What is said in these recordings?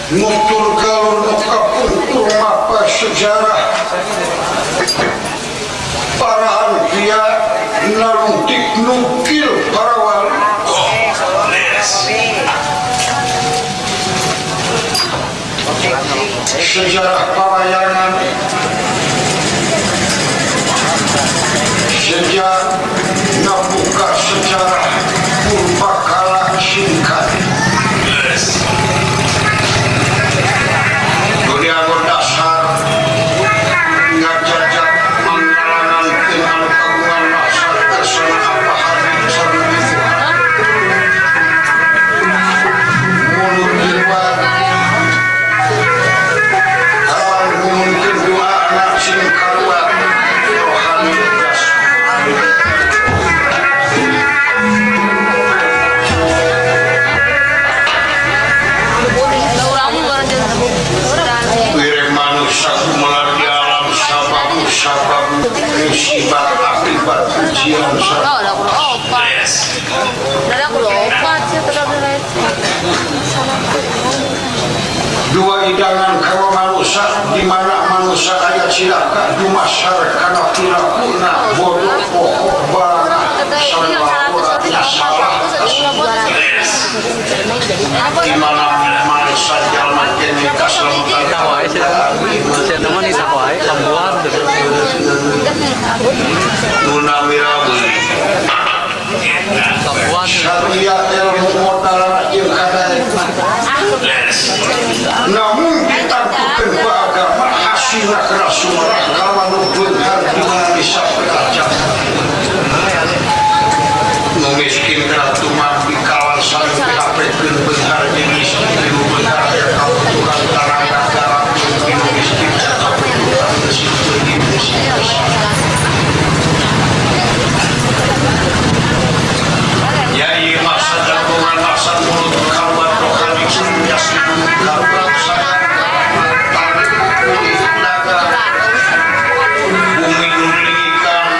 nutur galur kapungkur mapa sejarah para anbiya naruntik nukil para wali sejarah pelayanan sejak nabuka sejarah purbakala singkat Dunia dasar ngajajak menggalangan dengan kagungan dasar kesana apa hari mulut liwat kawan mulut kedua anak singkaruat rohani jas sabab musibah akibat ujian ada aku opat. Dari aku opat sih terus. dua hidangan kawa manusia di mana manusia ayat silaka di masyarakat filakuna bodoh pokok barang salawatnya salah di mana manusia jalan jenis keselamatan saya teman di Sakwai lambuan Nunawirawi syariat ilmu modal yang kadang namun kita bukan beragama hasilnya keras suara kawan benar dengan bisa bekerja memiskinkan tuman di kawan saling dihapekan benar jenis ilmu benar yang kau Tuhan tarang negara memiskinkan kau Tuhan disitu di ya iya masa jagongan masa mulut kawan rohani sunya sibuk kawan sayang tarik kulit naga bumi nulikan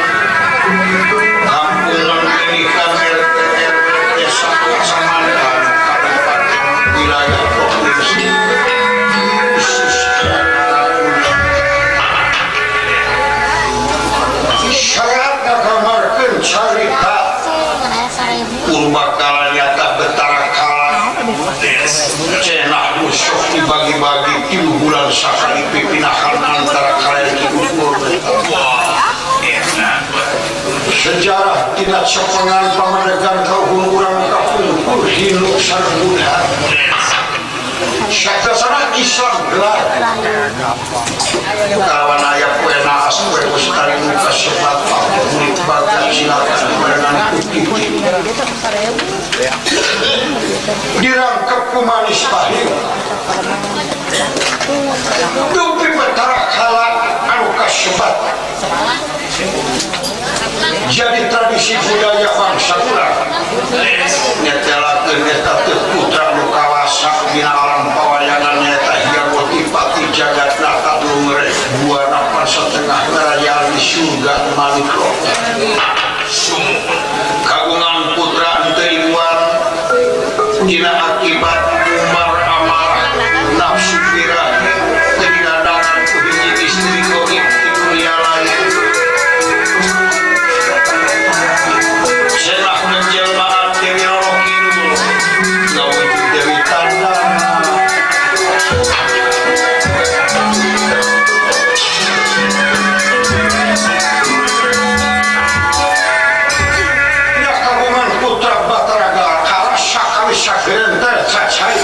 kampungan penikan RT desa Samandan kabupaten wilayah provinsi khususnya syarat ngagamarkeun carita purbakala nyata betara kala cenah musuh dibagi-bagi 3 bulan sakali pipinahan antara kalian hidup sejarah tidak sepengan pamadegan kahun urang kapungkur hinuk sarbudah syakasana Islam gelar kawan ayah kue naas kue ustari muka sebat kulit bagan silakan berenang putih dirangkap pemanis pahing dupi betara kala anu kasebat jadi tradisi budaya bangsa urang nyetelakeun eta teu putra nu kawasa dina alam pawayangan nyata hiang wati jagat nata lumere dua napan setengah ngarayal di surga manikro kagungan putra henteu iluan dina akibat umar amarah nafsu birahi kedinadangan ku hiji istri goib di dunia lain senah menjelmaan Dewi Roro Kidul ngawujud Dewi Tandana ya kagungan putra Bataraga kalah sakali sagerenta cacai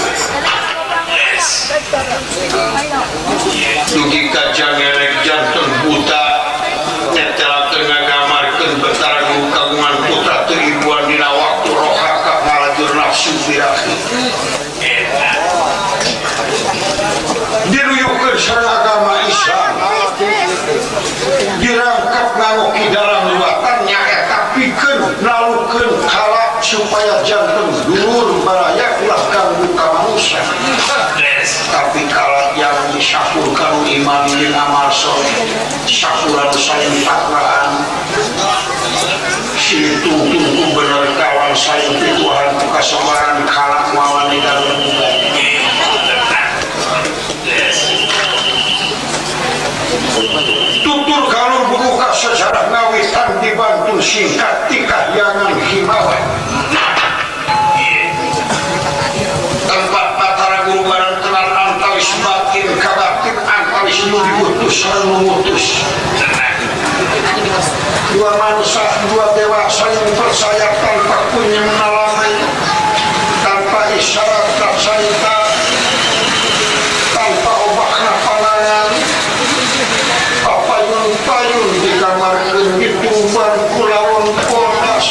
dugi kajang elek jantung buta netelakeun ngagamarkeun Bataraga kagungan putra teribuan dina waktu rohaka ngalajur nafsu birahi diruyukeun sareng agama Islam dirangkap nganggo dalam luatan nyaeta pikeun nalukeun kala supaya jantung dulur baraya ulah ganggu ka manusia tapi kala yang disyukurkan iman jeung amal soleh syakuran sayang takraan tunggu bener kawan sayang Tuhan kasabaran kalak mawan di dalam sareng ngawitan dibantu singkat ti kahyangan himawan tempat patara guru barang tenan antawis batin kabatin antawis nu diutus sareng mengutus dua manusia dua dewa saling bersayap tanpa kunyah menalamai tanpa isyarat tersanita tanpa obakna panangan payun-payun di kamar kehidupan kulawon polas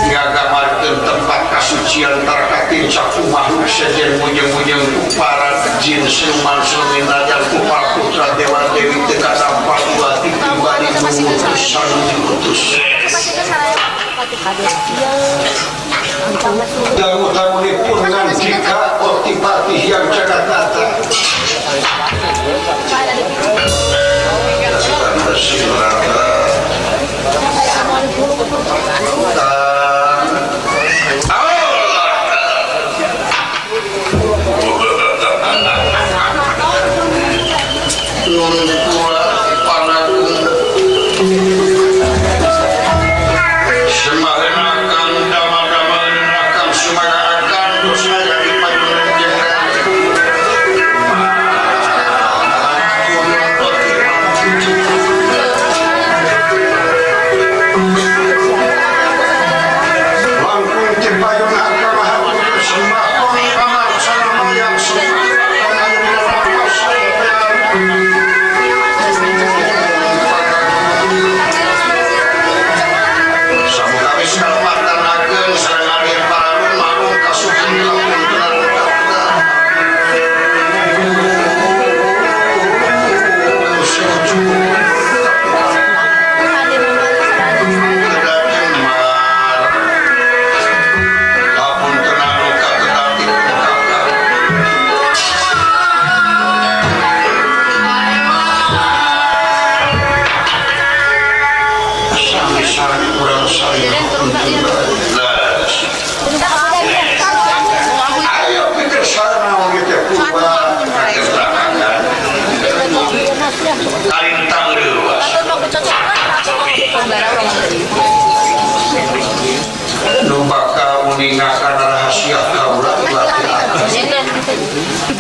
ngagamarkeun tempat kasucian tarkatin cakup makhluk sejen mujeng-mujeng para jin siluman semin rajan kupal putra dewa dewi teka dampak dua timbali mengutus sareng diutus tamu-tamunipun ngandika otipatih yang jagat nata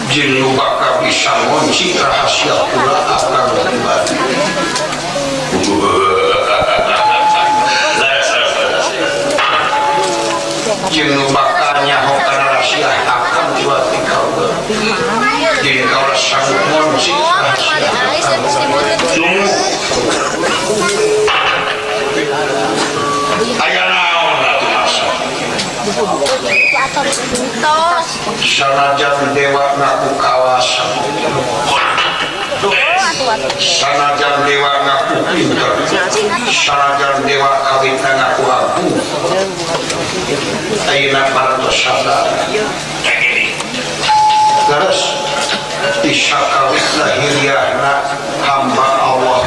jin nu bakal bisa ngunci rahasia pula akan pribadi jin nu bakal nyahokan rahasia akan pribadi kau jadi kau sanggup ngunci rahasia ayah naon atuh masa sanajan dewa ngaku kawasan sanajan dewa ngaku pinter sanajan dewa kawita ngaku agung ayeuna parantos sadar terus isakawit lahiriahna hamba Allah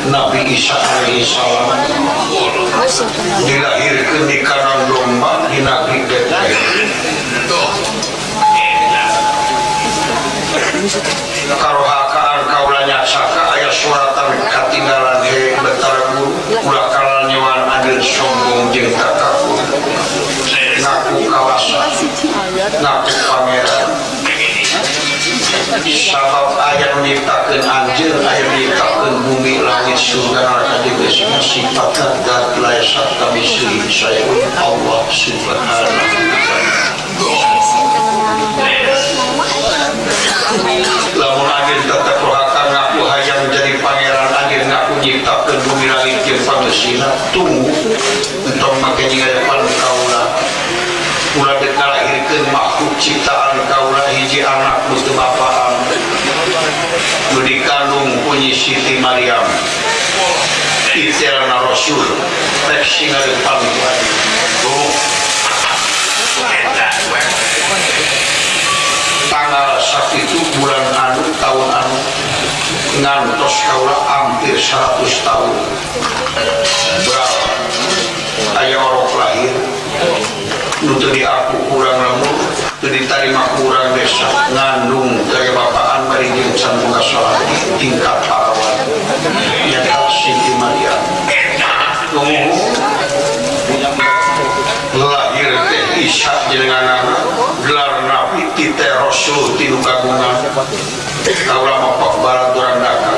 Nabi Isa alaihi salam dilahirkan di kandang domba di negeri Betlehem karohakaan kaulanya saka ayat suratan katinggalan he betara guru ulah kalal nyewan adil sombong jeung takabur ngaku kawasan ngaku pangeran sabab ayat menyiptakan anjir ayat menyiptakan bumi langit surga neraka juga sifatnya dan laisat kami suri saya Allah subhanahu wa lamun angin tetap rohakan ngaku hayang menjadi pangeran angin ngaku nyiptakan bumi langit yang pangesina tunggu untuk makin depan kaula ulah dek ngalahirkeun makhluk ciptaan kaula hiji anak butuh bapaan nu dikandung kunyi Siti Maryam Itelna Rasul rek singareun pangguan tanggal 1 bulan anu tahun anu ngantos kaula hampir 100 tahun berapa aya orok lahir nu teu diaku kurang lamun teu ditarima kurang desa ngandung dari bapaan bari jeung can boga salat tingkat parawan nyaeta Siti Maryam lahir teh Isa jenenganana gelarna piti teh Rasul tinu kagungan kaula mapak baradurandaka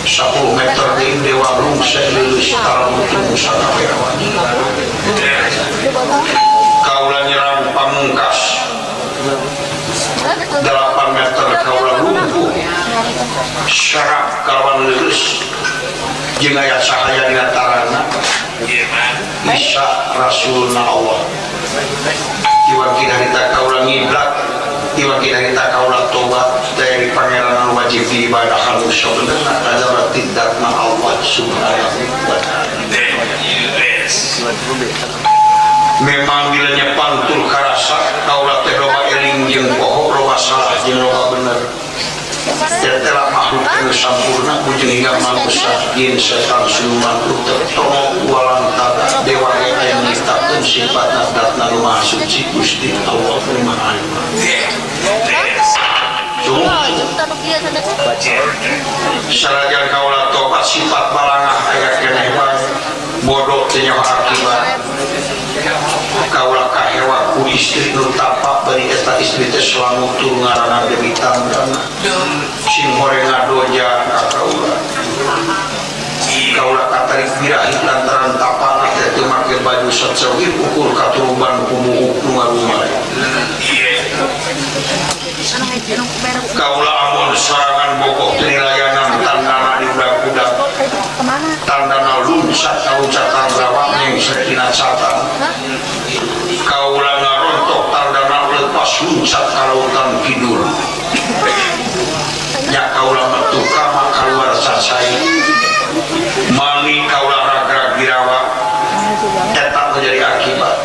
10 meter deui dewa lungse lulus kalamun tunggu sakabeawan kaula nyerang pamungkas 8 meter kaula lumpuh syaraf kalawan lulus jeung aya cahaya dina tarana Isa Rasulna Allah diwakil harita kaula ngiblat diwakil harita kaula tobat dari pangeran wajib ibadah halus sebenarnya adalah tindakan Allah subhanahu wa ta'ala memang bilanya pantul karasa kaula teh loba eling jeung poho loba salah jeung loba bener dan telah makhluk yang sempurna bujeng hingga manusia jin setan siluman utek tomo walantara dewa yang menciptakan sifat nadatna rumah suci Gusti Allah Maha sarajan kaula tobat sifat balangah aya keneh wae bodoh teh nyawa akibat kaula kahewa ku istri nu tapak bari eta istri teh selalu tur ngaranna Dewi Tandrana sing horeng ngadoja ka kaula katarik birahi lantaran tapana teh teu make baju sacewir ukur katuruban kumuuk nu ngarumay kaula amun sorangan bogoh trilayanan tandana di budak-budak tandana luncat kaluncatan rawak yang sekina catan kaula ngarontok tandana lepas luncat kalautan kidul nya kaula metu kama keluar sasai mani kaula ragrag dirawa eta menjadi akibat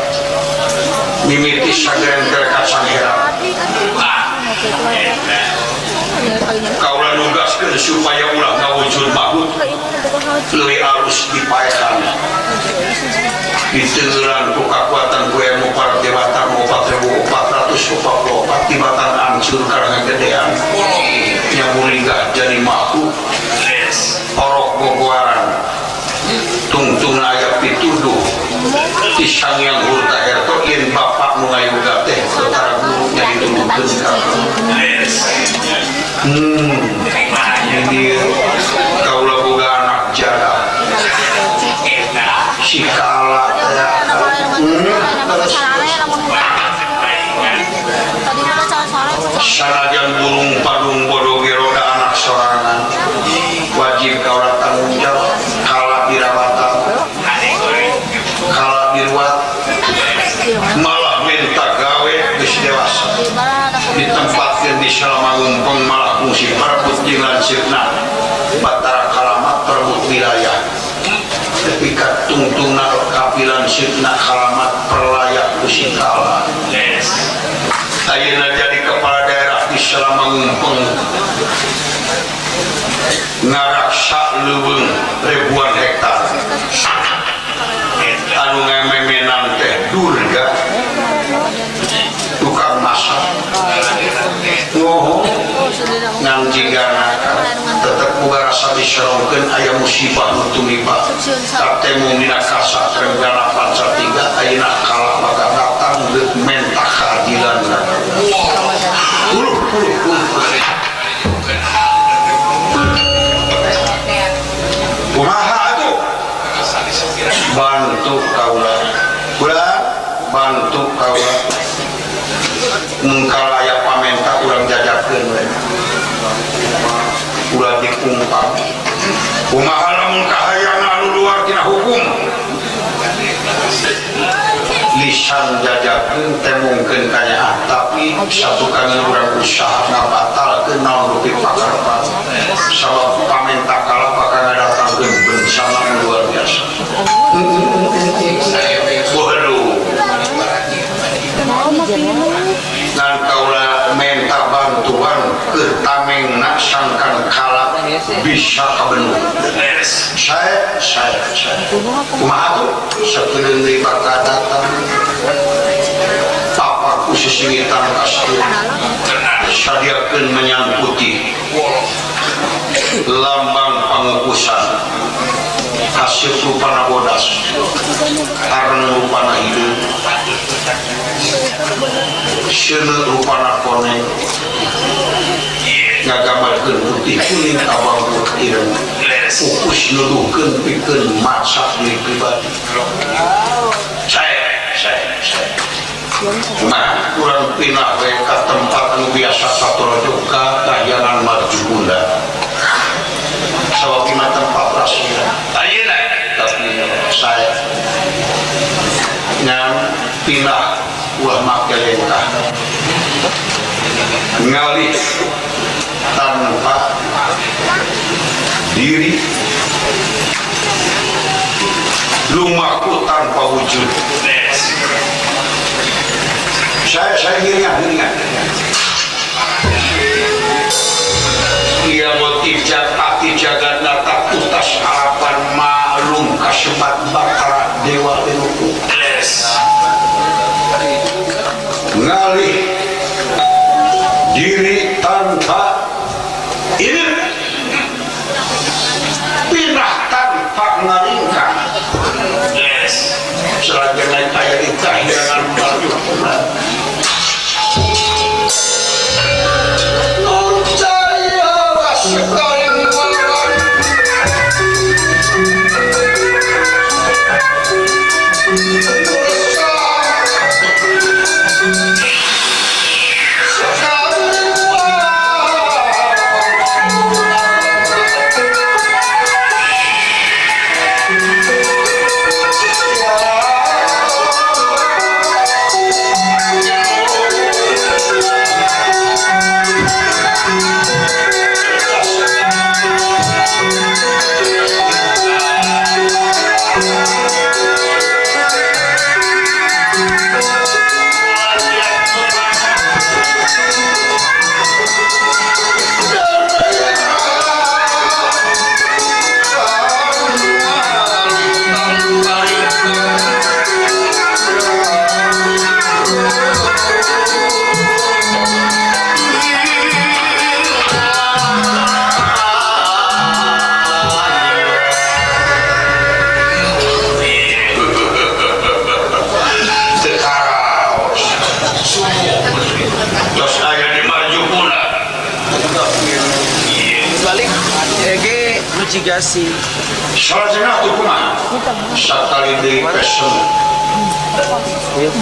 mimiti sagerentel kacang heran kaula nugaskeun supaya ulah ngawujud mahut leuwih alus dipaehan ditenggelan ku kakuatan ku ilmu para dewata 4.444 tibatan hancur karena gedean yang mulinggah jadi mahut orok gogoaran tungtung ayat pituduh tisang yang hurta erto yen bapak nu ngayuga teh setara gurunya ditulungkeun ini kaula boga anak jaga si kala sanajan burung padung bodoh geroda anak sorangan wajib kaula tanggung jawab kala dirawatan kala diruat malah minta gawe geus dewasa ditempatkeun di Salamagumpeng malah fungsi perebut jeung lanceukna batara kalamat perebut wilayah ketika tungtungna kapilan sirna kalamat perlayak kusi kala ayeuna jadi kepala daerah di Salamagumpeng ngaraksa leuweung ribuan hektar anu ngememenan teh durga tukang masak ngan jigana tetep boga rasa diserongkeun aya musibah nu tumiba katemu minakasa renggana panca 3 ayeuna kalah maka datang geus menta keadilan kumaha atuh bantu kaula bantu kaula mengkalaya pamenta urang jajakeun we ulah dikumpang kumaha lamun kahayang anu luar tina hukum lisan jajakeun teh mungkin kanya tapi satu kali urang usaha ngabatalkeun naon rupi pakarepan sabab pamenta kala bakal ngadatangkeun bencana luar biasa dan kaula menta bantuan ke tamengna sangkan kala bisa kabenuh saya kumaha tuh sakeun deui bakal datang apa ku sisingitan kasih sadiakeun menyang putih lambang pangukusan hasil rupana bodas karena rupana hidup seuneu rupana koneng ngagamarkeun putih kuning abang ireng ukus nuduhkeun pikeun masak diri pribadi saya nah kurang pindah we ka tempat anu biasa satorojoka kahayangan maju bunda sawapina tempat rahasia ayeuna tapi saya nyam pindah ulah make lengkah ngalih tanpa diri lumaku tanpa wujud saya giringan ia motif jatati jagat nata putas harapan maklum kasebat bakara dewa leluku ngalih diri tanpa ini pindah tanpa ngaringkan selagi naik ayat itah jangan baju Jigasi salajengna tuh kumaha sakali deui pesem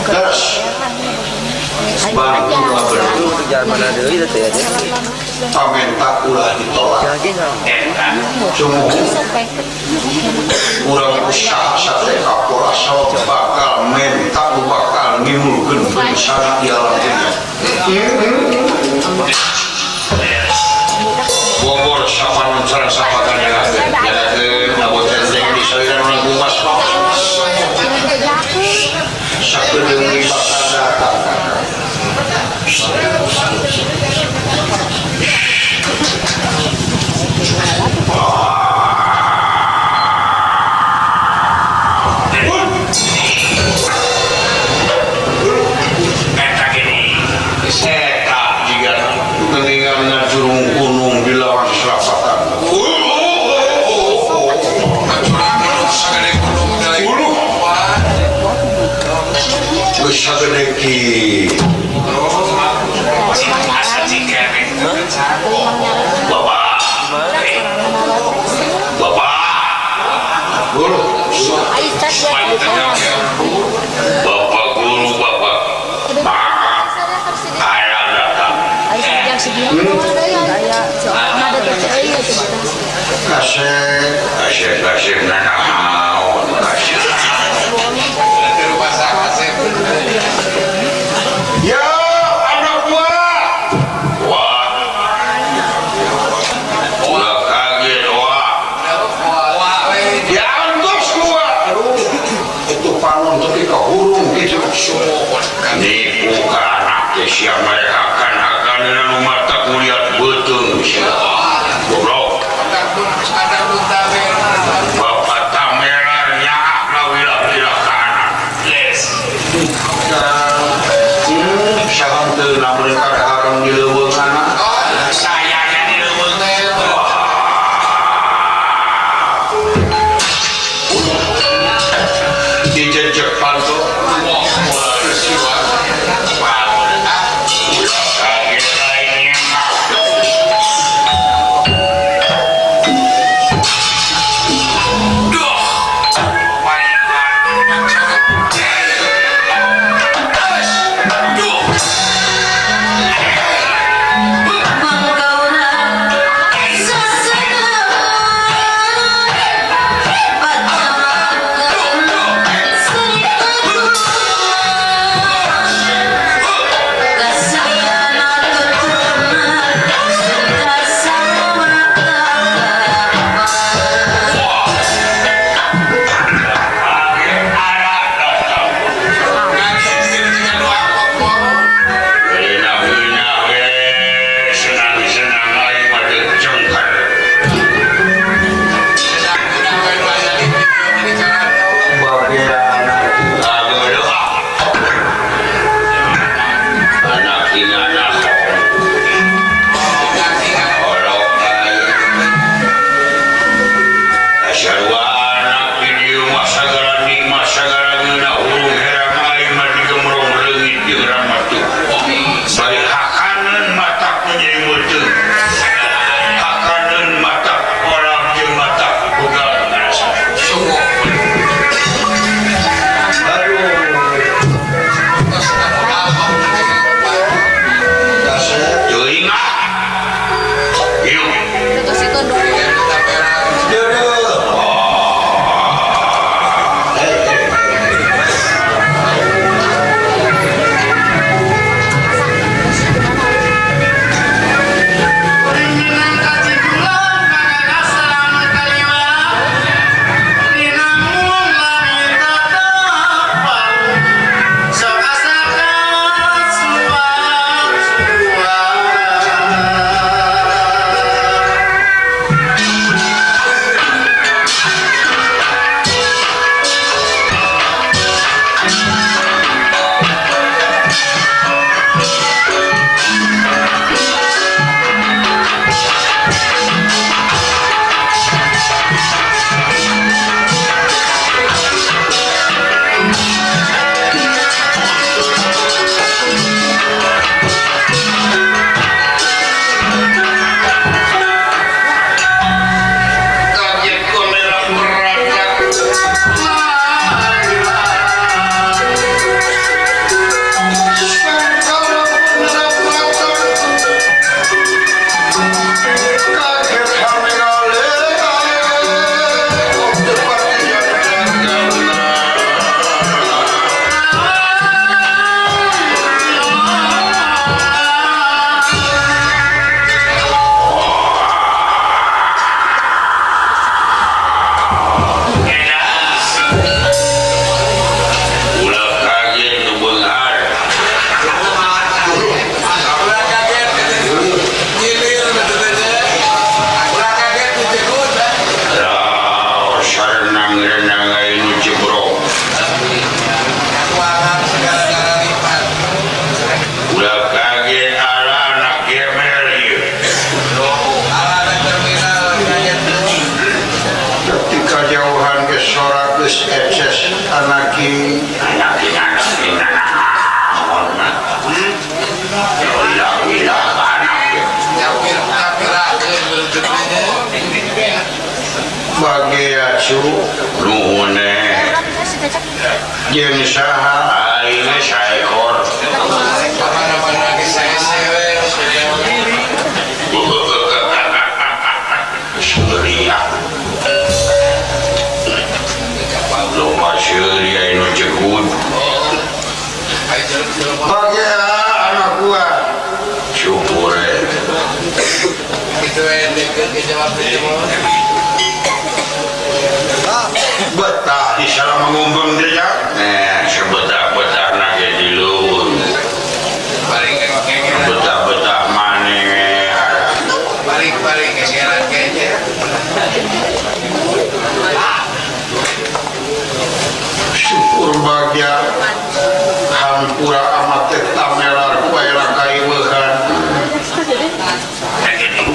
terus baru itu jalan mana deui teh ya pamenta ulah ditolak cuma urang usaha sate kapora saw bakal menta bakal nimulkeun bencana di alam dunia bobor sapan sareng sapakan jagakeun abot tendeng di saliran urang bumas sakedeung bakal datang sagedeki Bapak guru Bapak guru Bapak ayah datang kasih nanaon kasih ya anak buah wah udah kaget wah ya anggos gua aduh itu panon ketika hurung gitu nipu ke anaknya siapa mereka akan dengan mata kulihat betul goblok bapak tameranya nawilah kanan yes saham teu namun karang di leuweungan jeung saha aing saekor Mana-mana saya Surya lo Surya anu cegut bagia anak gua syukur itu yang dijawab betah di salah mengumbung dia sebetah-betah nage di luhur betah-betah maneh paling kegeran kayaknya syukur bahagia hampura amat tamelar kuaira kaiweuhan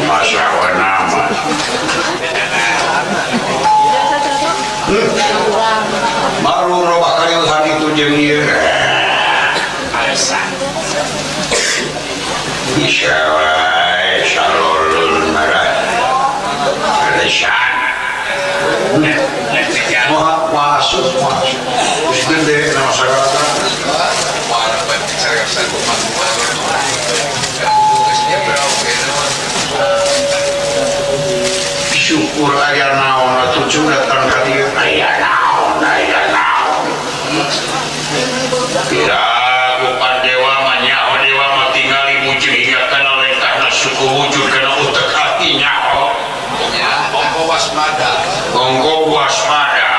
masalah nama baru roba kaiweuhan itu jeung ieu Isyawai salolun marah Lesan Moha masuk Terus gede nama masyarakat syukur aya naon atuh datang ka dieu aya naon Piragu pandewa manyaho dewa mah tingali muji hingakan oleh karena suku wujud kana utek hati nyaho ongko waspada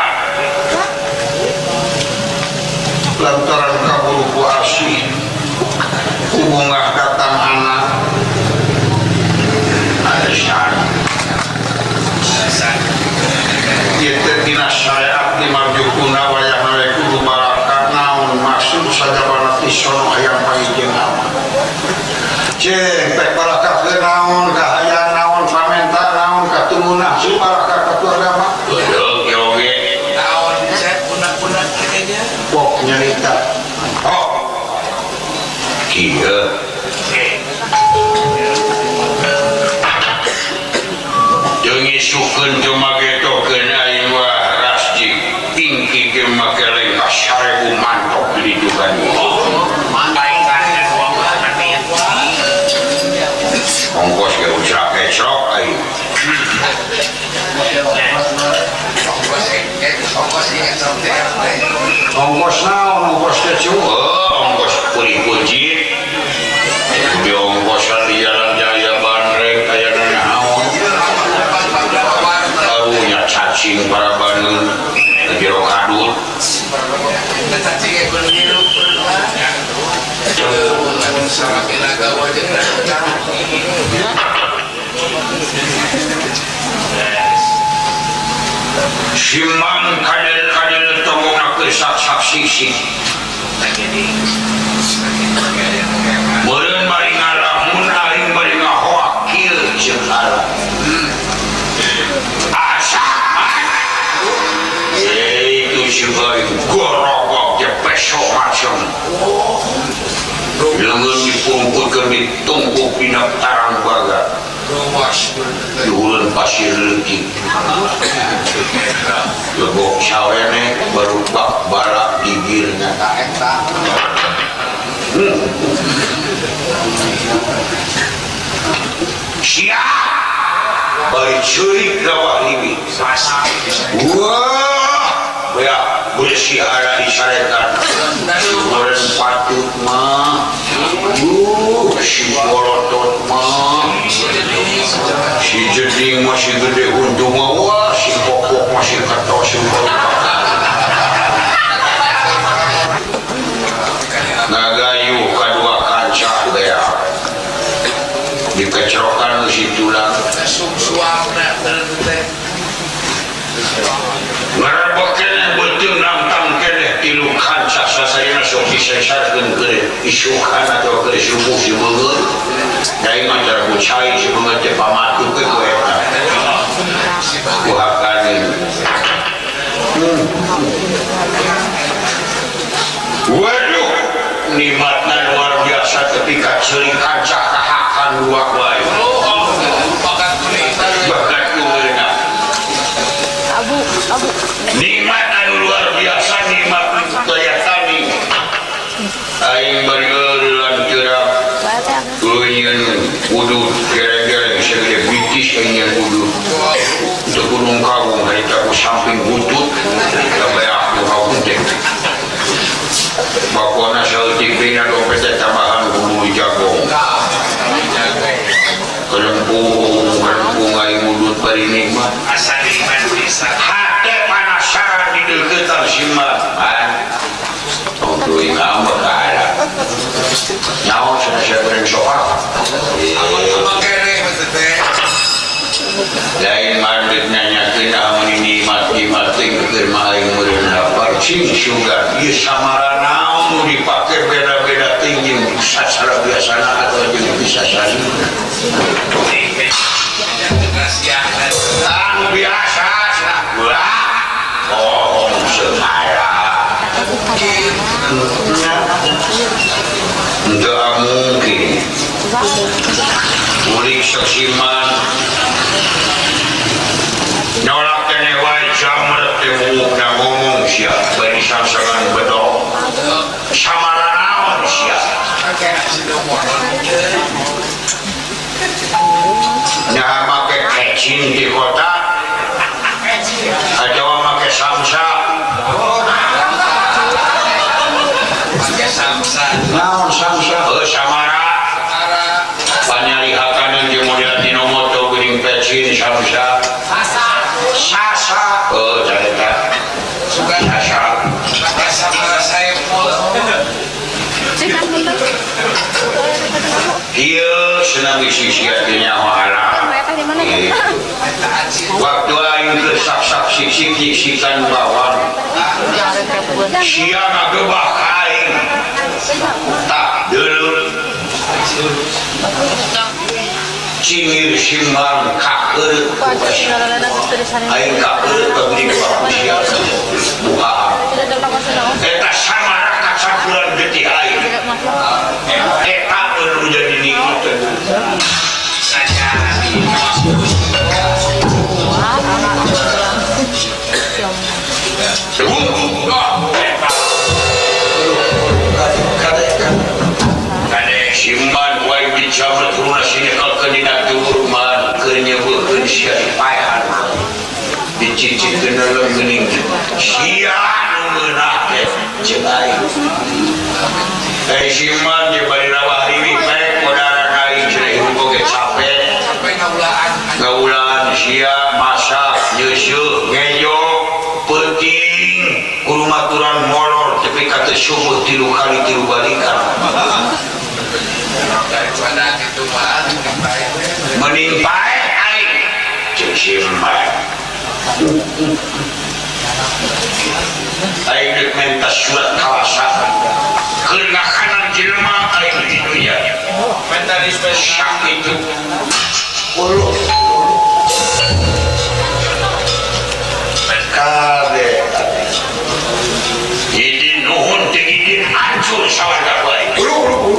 lantaran kaburu ku asih hubungah datang anak alesan ieu dina syariat di marjukuna wayah nawe kudu baraka naon maksud sajabana tisono hayang paejeun nama cek teh baraka ke naon kahayang naon pamenta naon katumuna si baraka ka agama beudeuh oge tahun saya punak-punak kayaknya pok nyarita oh kieu jeung isukeun teu magetokeun aing wah rasji tingki ge make lengkah 1000 mantok di dukan ongkos ge usah kecok aing ongkos naon ongkos kecok ongkos puji di ongkosan di jalan jaya bandrek aya naon karunya cacing para baneun jero kadut Simang kadel-kadel tongona kesak-sak sisi meureun bari ngalamun aing bari ngahoak kieu jeung ala asa itu sebagai gorogok je peso macam leungeun dipungkutkeun ditumpuk dina tarang baga diuleun pasir leutik legok sawene baru bak balak digirnya siap bari ceurik gawah liwi wah ya boleh siara disarekan boleh patut mah si bolotot mah si jeding masih gede untung mah wah si pokok masih ketos ngagayu kadua kancah bea dikecerokan si tulang ngarabakeun beuteung nantang keneh tilu kancah sasayana sok disesarkeun ke isukan atau ke subuh si beungeut daing antara bucai si beungeut teh pamatu ke ku eta kuhakaneun waduh nikmatna luar biasa ketika ceurik kancah kahakan luak wae bakat kuleuna nikmat anu luar biasa nikmat daya aing bari lan cerah Kunyan udut gereng-gereng segede bitis kunyan udut itu gunung kagung hari aku samping butut sampai aku kau kuntek bakwana sautik pina dompetnya tambahan gunung jagong kelempung aing udut bari nikmat asal iman bisa hati panasaran di deketan simat untuk ingam berkara nyawa saya bering soal abang kere maksudnya lain mandek nanyakin aman ini mati-mati kekirma yang merendah cing sugar iya samara namun dipakai beda-beda tinggi sasara biasa atau yang bisa sasara anu biasa wah oh semara tidak mungkin ulik sesiman nolak kene wajah mertemu na ngomong siap bari sangsangan bedok samara naon siap nah make kecing di kota atau make samsa naon samsa samara panyalihakanan di model dinomoto gering pecin samsa sasa cerita suka sasa saya pun iya senang isi-isiat di nyawa alam waktu aing ke sak-sak sik-sik-sikan bawang siang agebah aing tak dulu cingir simbang kaker aing kaker pabrik manusia buka eta samara kacakuran getih aing eta perlu jadi nikmat saja simban wae dijamet runa sini kalkeun dina turman keur nyeubeukkeun sia dipaehan dicicikeun leung geuning sia nu meunah teh ceuk aing simban di bari rawah riwi bae kodara aing cenah boge capek sampai ngaulaan sia masak nyeuseuk ngejo penting kudu maturan molor tapi kata subuh 3 kali 3 balikan daripada itu mah menimpai aing cek simpan aing dek minta surat kawasan kenakanan jelema aing di dunia mentalisme syak itu ulu kade idin nuhun teh idin hancur sawarga baik ulu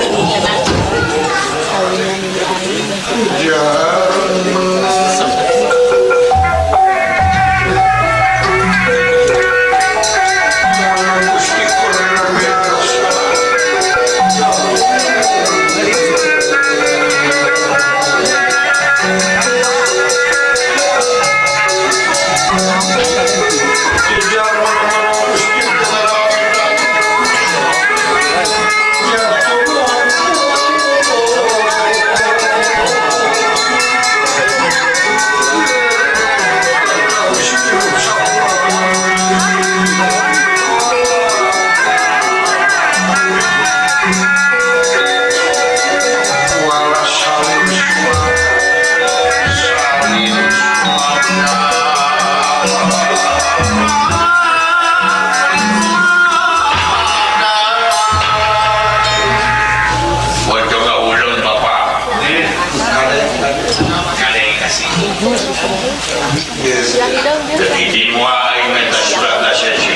jadi dimua aing minta surat lisensi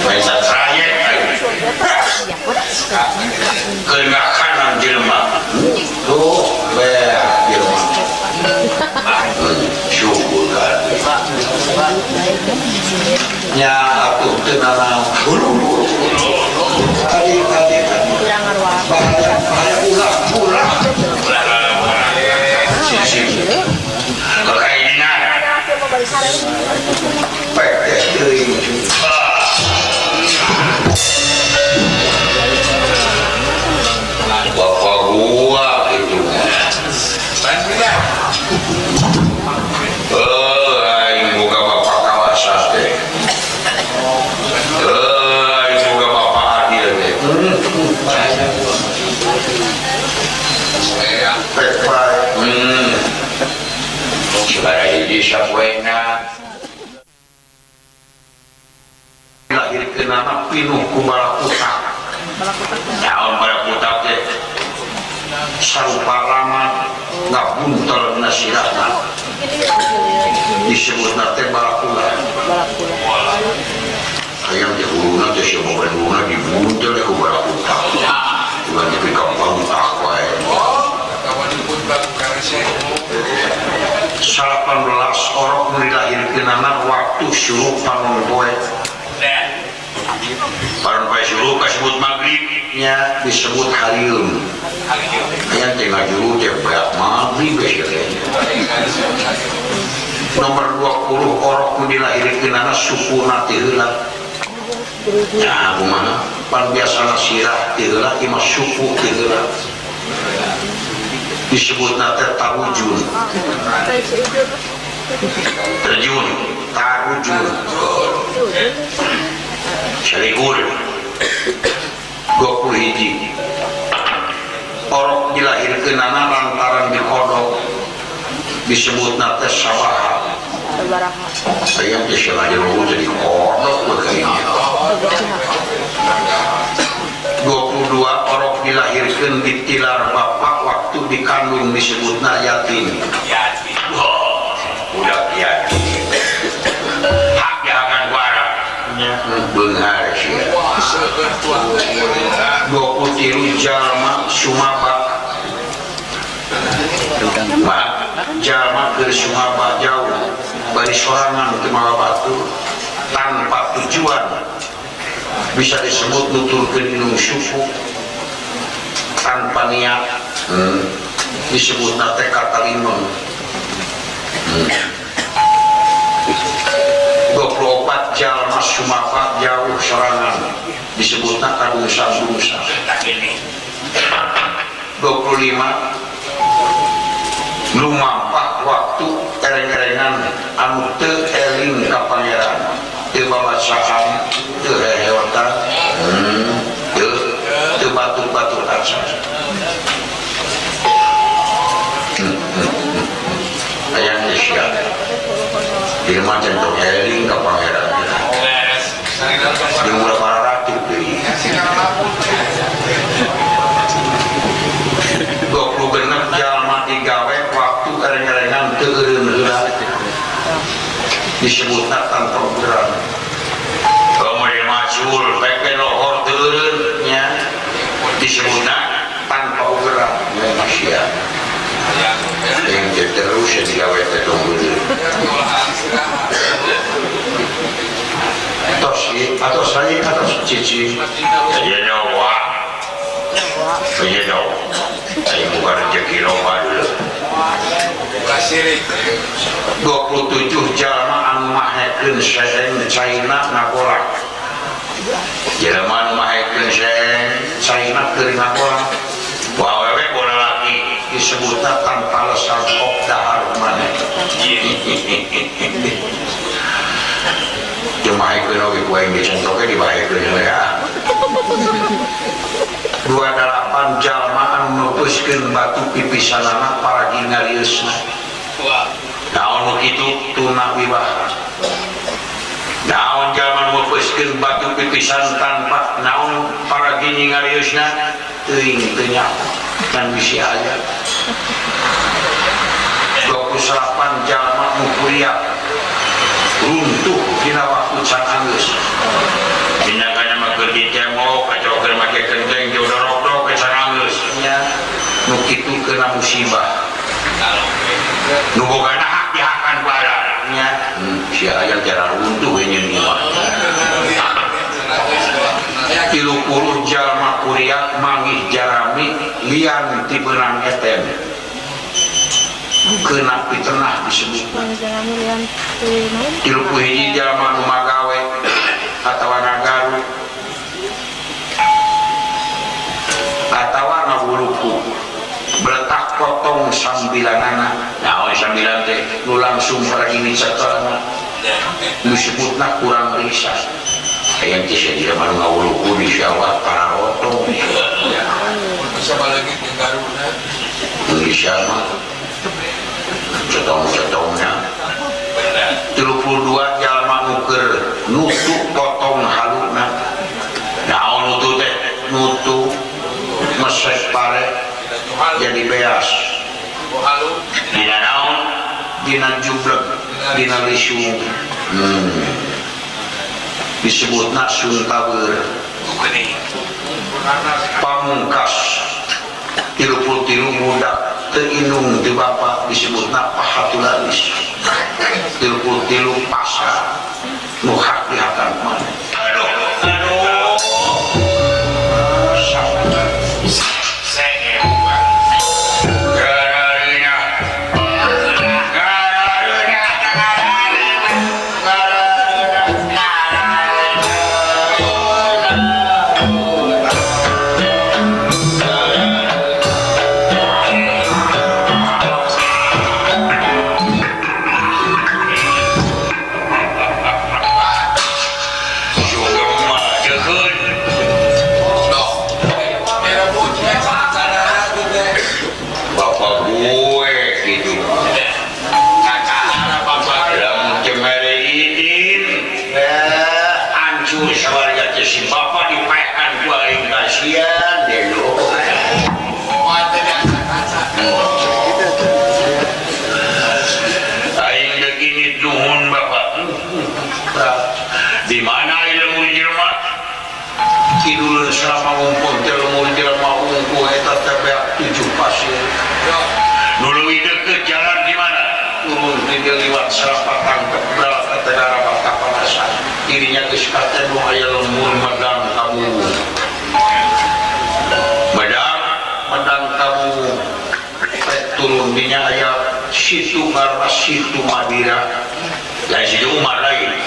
minta trayek kenakanan jelema tuh beak jelema syukur kan nya atuh teu nanaon adik Sebarang ini sabuena lahirkeun anak pinuh ku balakutak. Naon balakutak teh? Sarupa laman ngabuntel nasirahna. Disebutna teh balakula. Hayang teh huruna teh sia moga huruna dibuntel ku balakutak. Bukan di kampung tak wae. 18 orang dilahirkeun anak waktu syuruk panon poe. Panon poe syuruk disebut maghribnya disebut harium. Aya teh ngajuru teh beak maghrib geus. Nomor 20 orang dilahirkeun anak sukuna teh heula. Ya kumaha? Pan biasana sirah teh heula ieu mah suku teh heula. Disebutna teh tarujun. Terjun, tarujun. Seligur. 21. Orok dilahirkeun anak lantaran dikodok. Disebutna teh sabaha. Aya teh sengaja lu jadi kodok begini. 22 orang dilahirkan ditilar bapak waktu dikandung disebutna yatim. Udah yatim. Hak jangan barang. Benar sih. 23 jalma sumaba. Jalma ke sumaba jauh bari sorangan ke Malabatu tanpa tujuan. Bisa disebut nuturkeun inung suku tanpa niat. Disebut teh katalimon. 24 jalma sumapa jauh sorangan disebutna kadungsa-dungsa. 25 lumampah waktu ereng-erengan anu teu eling ka pangeran, teu babasaan, teu heheotan, teu batur-batur acan. Ayang Nesya di rumah jantung eling ke pangeran di mula para ratu deui 26 jalma digawe waktu ereng-erengan teu eureun heula disebutna tanpa ugeran. Kemudian macul pepe lohor teu eureun nya disebutna tanpa ugeran. Manusia yang terus ya digawe teh tunggu atau saya atau cici aja nyawa aja nyawa ayo bukan rezeki loba dulu. 27 jalma anu mahekeun seng China nakolak. Jalma anu mahekeun seng China keur nakolak. Wawewe bola lagi disebutna tanpa lesan kok dahar maneh. Dimahekeun oge ku aing dicontoke dibahekeun ya. 28 jalma anu neupuskeun batu pipisanana paragi ngarieusna. Naon nu kitu tuna wibaha. Naon jalma neupuskeun batu pipisan tanpa naon paragi ngarieusna teuing teu nyaho can bisi aya. 28 jalma nu kuliah runtuh dina waktu can anggeus. Tindakannya mah keur ditembok kacau keur make genteng di udara-udara can anggeus nya nu kitu keuna musibah. Nu bogana hak dihakan bala nya sia aya cara runtuh we nyeun imah. 30 jalma kuriak manggih jarami lian ti beunang etem. Keuna piternah disebut. 31 jalma nu magawe atawa nagaru atawa ngabuluku beletak potong sambilanana. Naon sambilan teh nu langsung pergi dicekelna disebutna kurang risan. Yang kisah dia mana ngawuluku di syawat para otong. Siapa lagi di Garuda? Indonesia mah cetong-cetongnya 32 jalma nuker nutuk potong haluna naon nutu teh nutu mesek pare jadi beas Halu. dina naon dina jublek dina lisung disebutna suntabeur pamungkas 33 budak terindung di bapak disebutna pahatulalis 33 pasar nuhak dihakan mana aduh si bapak dipaekan ku aing kasihan deh lo. Aing begini nuhun bapak. Di mana ilmu jelema? Kidulun selama ngumpul ilmu jelema unggul eta teh 7 pasir. Dulu deket jalan di mana? Turun di liwat serapatan kebral ke negara Batapanasan. Dirinya geus katen nu aya lemur medang kamu. Medang kamu. Turun dinya aya situ ngaran situ Madira. Lain situ Umar lain.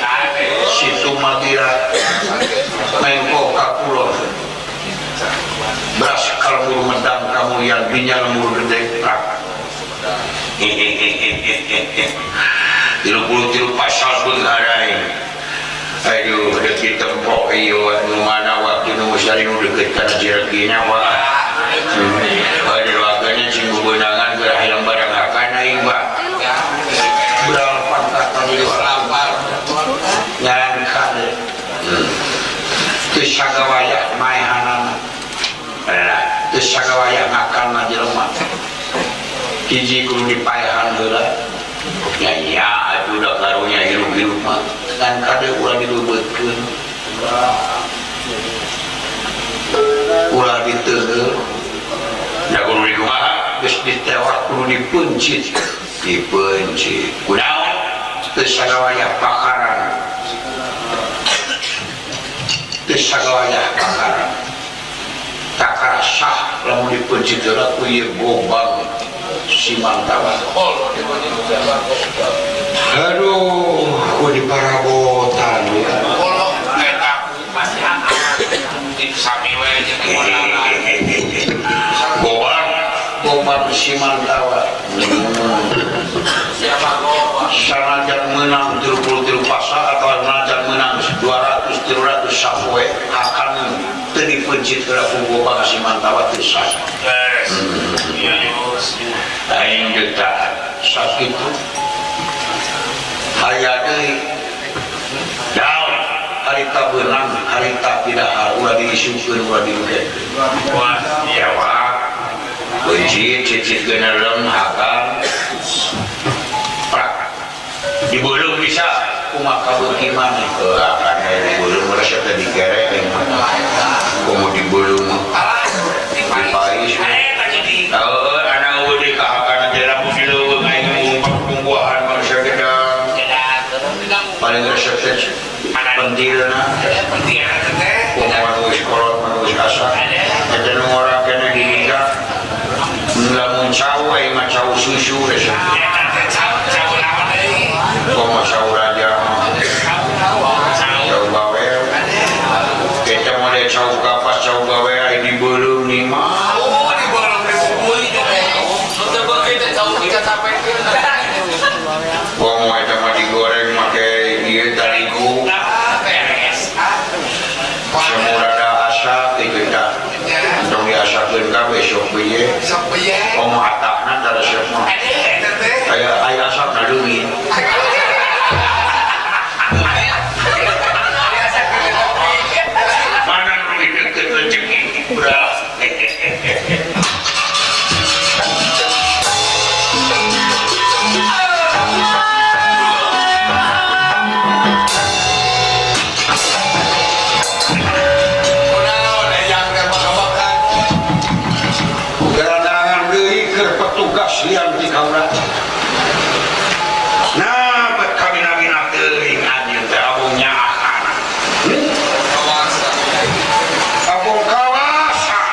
Situ Madira. Mengko ka kulon. Beras kalmur medang kamu yang dinya lemur gede prak. 33 pasal beungharai. Aduh, deket tembok iyo nu mana waktu nu sari nu deket kana jeregina wa. Aduh, aganya sing beunangan gerah yang barang akana ieu, Mbak. Berapa kata ieu lampar. Nyangka deh. Teu sagawaya maehanana. Teu sagawaya ngakalna jelema. Hiji kudu dipaehan heula. Ya aduh udah karunya hirup-hirup mah kan kade ulah dilebetkeun ulah diteueur da kudu dikumaha geus ditewak kudu dipencit kunaon teu sagawaya pakaran takara sah lamun dipencit heula ku ieu gobang si mantawa. Aduh, ku di parabotan ya. Kalau eta sami we jeung Gobang si mantawa. siapa gobang? Sanajan menang 33 pasar atau sanajan menang 200-300 sapoe akan teu dipencit heula ku gobang si mantawa teu sah. Aing geus sakitu aya deui daun harita beunang harita pidahar ulah diisukeun ulah diludekeun wah iya wah beujit cicit geuneuleum hakam prak dibeulung bisa kumaha kabeuki maneh kana dibeulung resep teh dikerek kumaha dibeulung dipais anak udah kahakana jelamu di leuweung aing ngumpak pungguahan manusia gedang paling resep pentilna manusia kolot manusia asa eta nu ngora kene di liga lamun cau aing mah cau susu resep komo cau raja cau bawel kita mah cau kapas cau bawel aing dibeulung nih mah Komo eta mah digoreng make ieu tarigu. dong diasakeun ka besok we pematahna da resep mah aya asapna leungit mana nu deket rezeki urang petugas lian di kaula nah kawin-kawin teuing anjeun teh abung nyaahana abung kawasan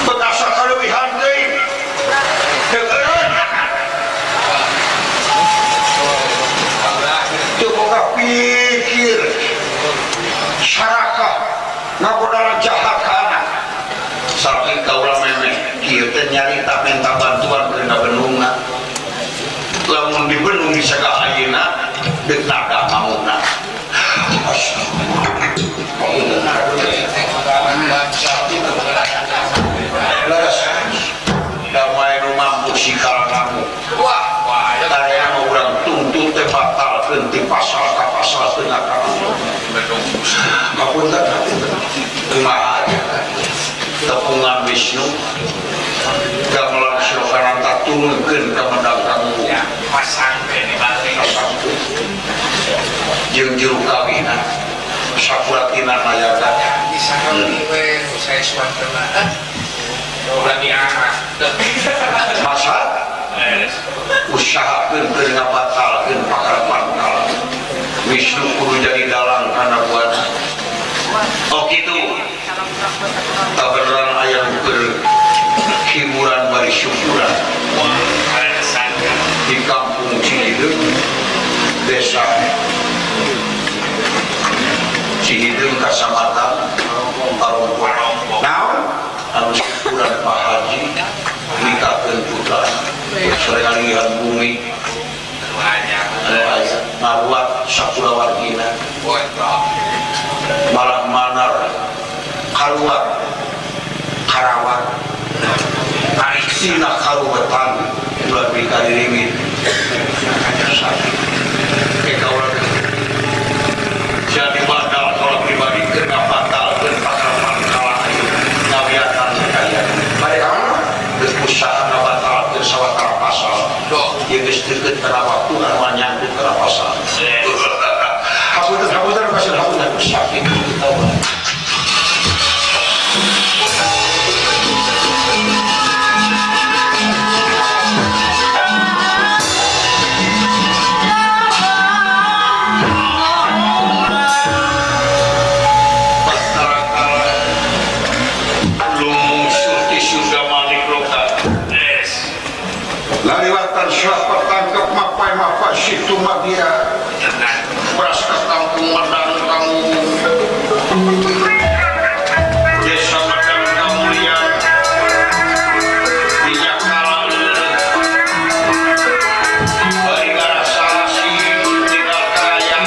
bekas kaleuwihan teuing deukeun teu boga pikir syarakat ngagodana jahat ka anak saking kaula memeh kieu teh nyarita minta bantuan keuna benungna lamun dibenung di saga ayeuna deuk nada mamuna leres damai nu mampu sikal kamu wah tanya mah urang tuntut teh batalkeun ti pasal ka pasal teu ngakamu ngapunten kumaha tepungan Wisnu gamelan slokananta turunkeun ka mendang kamu pasang di balik jeung juru kawina sapuratina nayaga bisa we saya suantana lagi arah masa usahakeun keur ngabatalkeun pakarapan kala Wisnu kudu jadi dalang kana buat oh gitu taberan ayam hiburan bari syukuran di kampung Cihideung desa Cihideung kecamatan Parongpong naon anu syukuran Pak Haji nikahkeun putra serengalihan bumi ngaruat sakulawargina malah manar karuat karawat sina karuwetan ulah dikadiringin sakit kaula jadi badal kalau pribadi kena batalkeun pakarapan kala ngawiatan kaya bade kamu geus usaha ngabatalkeun sawatara pasal ieu geus deukeut kana waktu anu nyangkut kana pasal hapunten pasal hapunten sakit kita lariwatan syahpat tangkap mapai situ magia beras ketampung medang kamu desa medang kamu lihat minyak kalah bari gara salasi tinggal kaya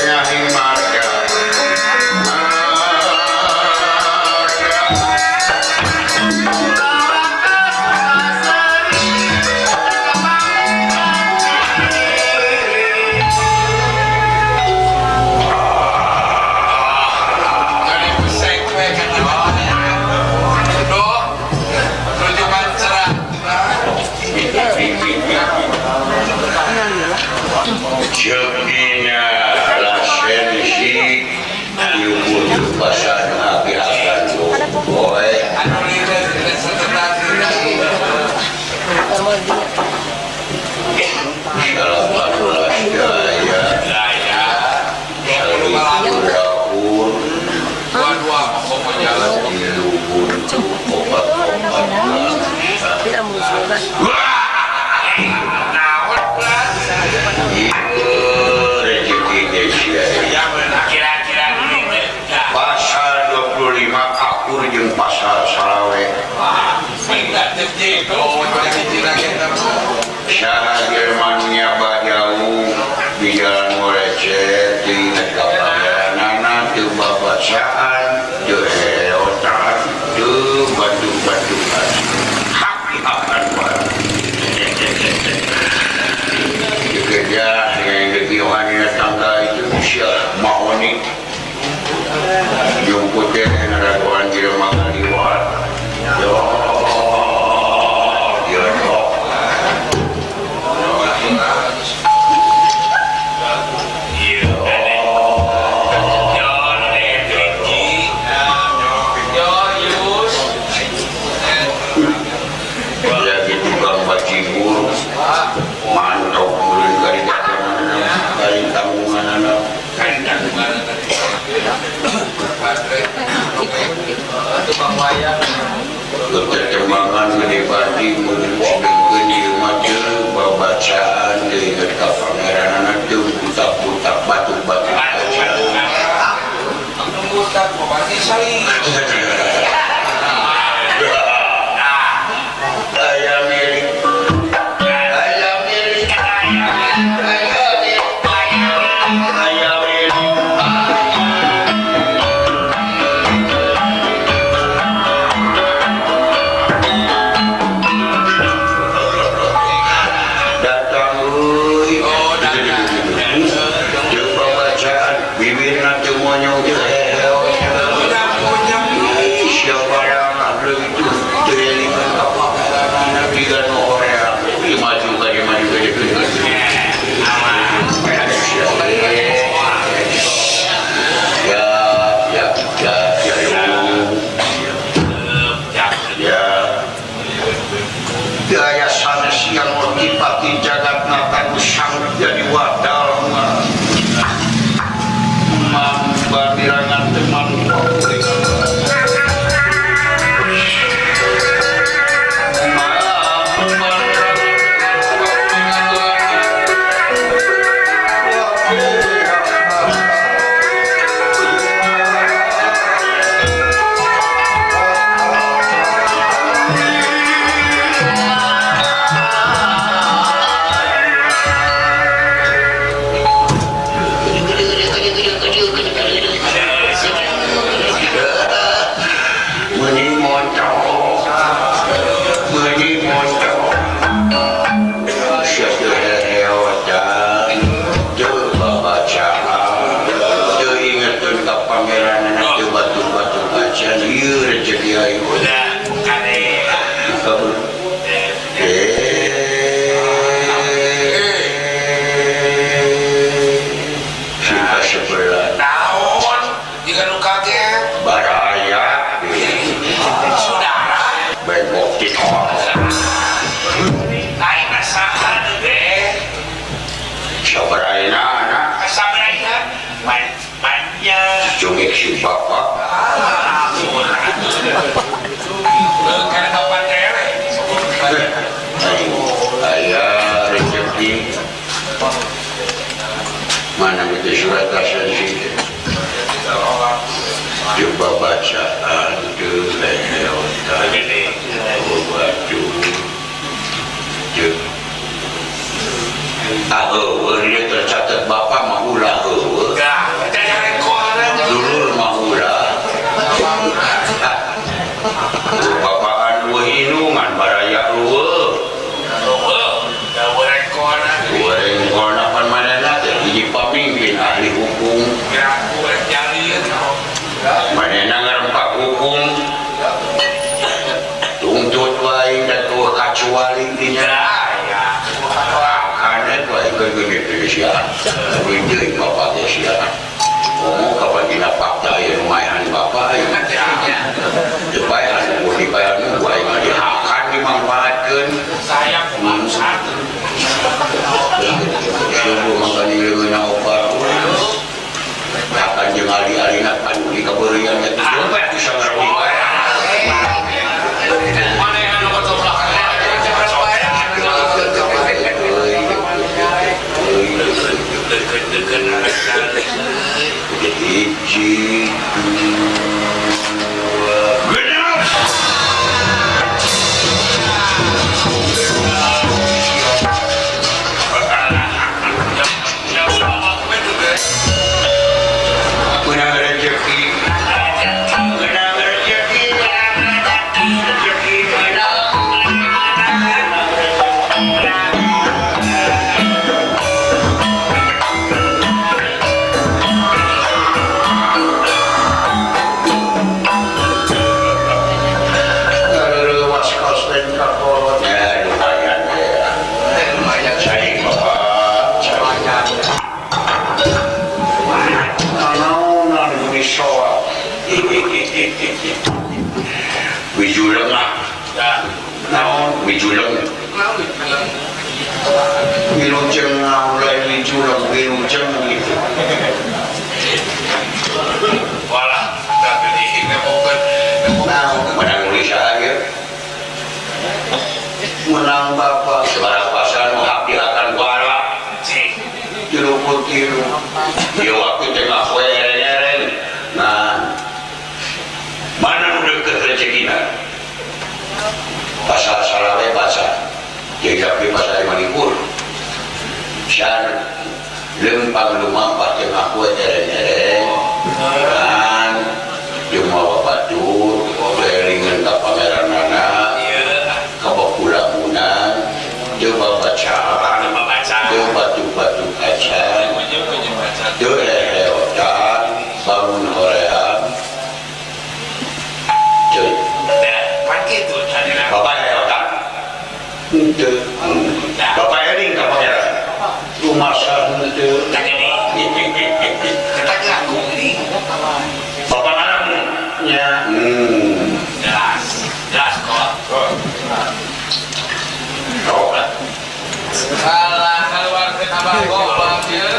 tengahing marga Jadi pesek we kan. Aduh. Rujukan cerah. Jepina lasensi diukur pasan api-apian boy Anu lihat setelah Salamatullah daya saya Salihur dapur dua-dua mau jalan. dilubur obat-obat Tidak musuh. Naon pula? rezeki Desia Ya benar kira-kira ini. pasal 25 akur jeung pasal salawe Enggak jadi kalau yang kira-kira Syah Germania bajau di jalan Morecet di kapayanana teu babacaan teu heotan teu batu-batuan hak-hakan bae kerja yang kegiatan tangga itu Syah Maoni jemputnya narakuan Jerman di luar yo lagi tukang bacibur mantap bulan kali kali tanggungan anak keterjemahan gede pati menunjukkan di mata babacaan dari kata pangeran anak itu putak-putak batu-batu Butak pokoknya saya. ayam milik ayam milik ayam milik datang euy Oh, datang. jeung pembacaan bibirna teu monyong teu heo siapa yang ada itu terlibat apa tiga orang maju daya sanes yang mengipati jagat natan sang jadi wadal mambandirangan teman cungik si bapak ayah rezeki mana itu surat asasi coba bacaan dulu batu dia tercatat bapak mah ulah siaran ini bapak dia siaran oh kapan kita fakta ya lumayan bapak ya dibayar dibayar gue yang dihakan dimanfaatkan Sayang bangsa. sebelum makanya dengan obat akan jangan alina kan di keberian itu bisa ngerti Mana yang nomor sebelah hiji menang rezeki menang rezeki rezeki Wijuleng lah, naon wijuleng, wilujeng mulai wijuleng wilujeng gitu. Walah, tak beli nemokan. Nah, menang usaha ya, menang bapak sebarang pasar mengabdi akan kuala, jeruput tiru, dia waktu tengah kue eren. Nah, mana udah ke rezekinya? Pasal salawe pasal, jadi tapi pasal manipur. Sian lempang rumah pakai aku eren kan, cuma batur, kelilingan ke pangeran mana, ke bakulamunan, coba baca, coba batu kaca, coba heotan, bangun horean. Bapak ya otak itu bapak ini nggak pakai rumah sah itu Kita ngagung ini. bapak anaknya Jelas, jelas kok. kau kan Salah keluar ke tambah goblok ya.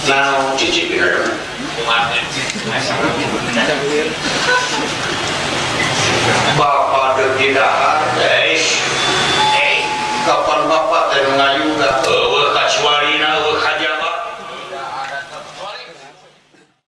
nah cicipin aja Kemarin sih,